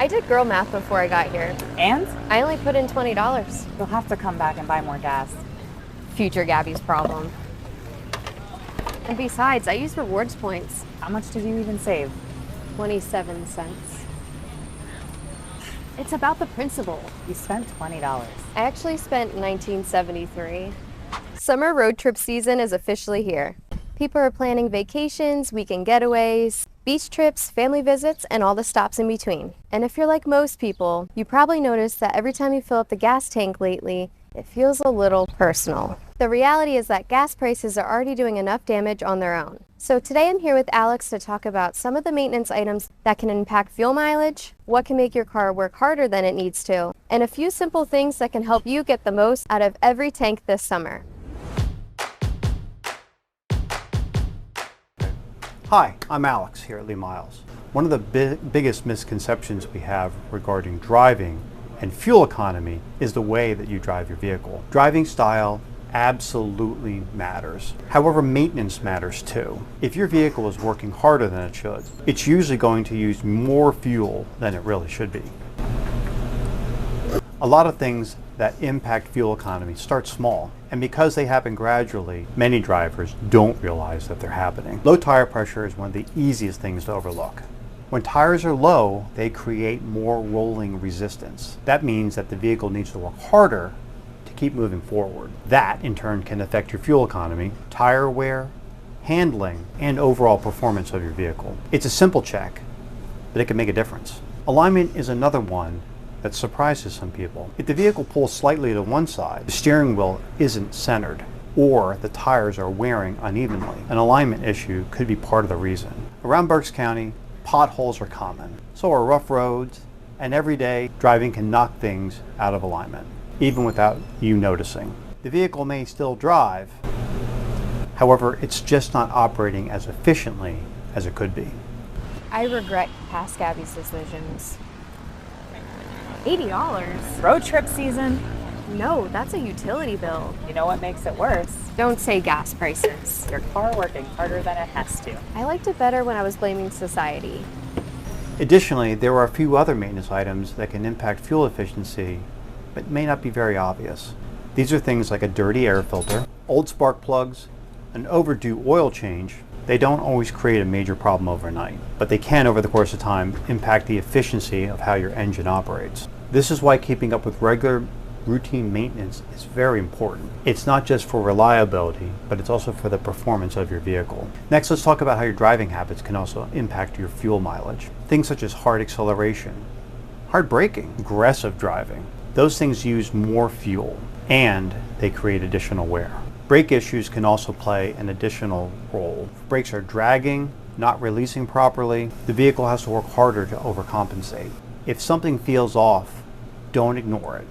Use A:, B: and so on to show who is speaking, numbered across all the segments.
A: I did girl math before I got here.
B: And?
A: I only put in $20.
B: You'll have to come back and buy more gas.
A: Future Gabby's problem. And besides, I use rewards points.
B: How much did you even save?
A: 27 cents. It's about the principle.
B: You spent $20.
A: I actually spent $19.73. Summer road trip season is officially here. People are planning vacations, weekend getaways, beach trips, family visits, and all the stops in between. And if you're like most people, you probably noticed that every time you fill up the gas tank lately, it feels a little personal. The reality is that gas prices are already doing enough damage on their own. So today I'm here with Alex to talk about some of the maintenance items that can impact fuel mileage, what can make your car work harder than it needs to, and a few simple things that can help you get the most out of every tank this summer.
C: Hi, I'm Alex here at Myles. One of the biggest misconceptions we have regarding driving and fuel economy is the way that you drive your vehicle. Driving style absolutely matters. However, maintenance matters too. If your vehicle is working harder than it should, it's usually going to use more fuel than it really should be. A lot of things that impact fuel economy start small, and because they happen gradually, many drivers don't realize that they're happening. Low tire pressure is one of the easiest things to overlook. When tires are low, they create more rolling resistance. That means that the vehicle needs to work harder to keep moving forward. That, in turn, can affect your fuel economy, tire wear, handling, and overall performance of your vehicle. It's a simple check, but it can make a difference. Alignment is another one that surprises some people. If the vehicle pulls slightly to one side, the steering wheel isn't centered, or the tires are wearing unevenly, an alignment issue could be part of the reason. Around Berks County, potholes are common. So are rough roads, and every day driving can knock things out of alignment, even without you noticing. The vehicle may still drive, however, it's just not operating as efficiently as it could be.
A: I regret past Gabby's decisions. $80?
B: Road trip season?
A: No, that's a utility bill.
B: You know what makes it worse?
A: Don't say gas prices.
B: Your car working harder than it has to.
A: I liked it better when I was blaming society.
C: Additionally, there are a few other maintenance items that can impact fuel efficiency, but may not be very obvious. These are things like a dirty air filter, old spark plugs, an overdue oil change. They don't always create a major problem overnight, but they can, over the course of time, impact the efficiency of how your engine operates. This is why keeping up with regular routine maintenance is very important. It's not just for reliability, but it's also for the performance of your vehicle. Next, let's talk about how your driving habits can also impact your fuel mileage. Things such as hard acceleration, hard braking, aggressive driving. Those things use more fuel and they create additional wear. Brake issues can also play an additional role. If brakes are dragging, not releasing properly, the vehicle has to work harder to overcompensate. If something feels off, don't ignore it.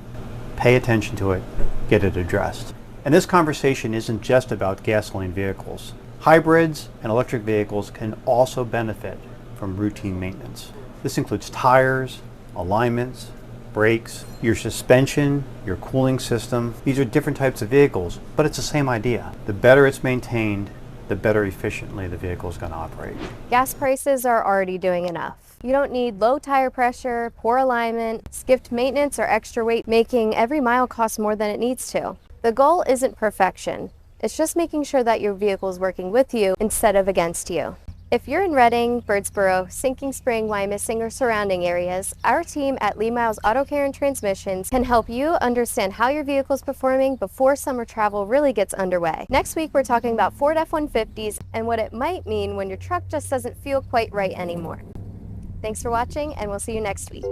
C: Pay attention to it, get it addressed. And this conversation isn't just about gasoline vehicles. Hybrids and electric vehicles can also benefit from routine maintenance. This includes tires, alignments, brakes, your suspension, your cooling system. These are different types of vehicles, but it's the same idea. The better it's maintained, the better efficiently the vehicle is going to operate.
A: Gas prices are already doing enough. You don't need low tire pressure, poor alignment, skipped maintenance, or extra weight, making every mile cost more than it needs to. The goal isn't perfection. It's just making sure that your vehicle is working with you instead of against you. If you're in Redding, Birdsboro, Sinking Spring, Wyomissing, or surrounding areas, our team at Myles Auto Care and Transmissions can help you understand how your vehicle is performing before summer travel really gets underway. Next week, we're talking about Ford F-150s and what it might mean when your truck just doesn't feel quite right anymore. Thanks for watching, and we'll see you next week.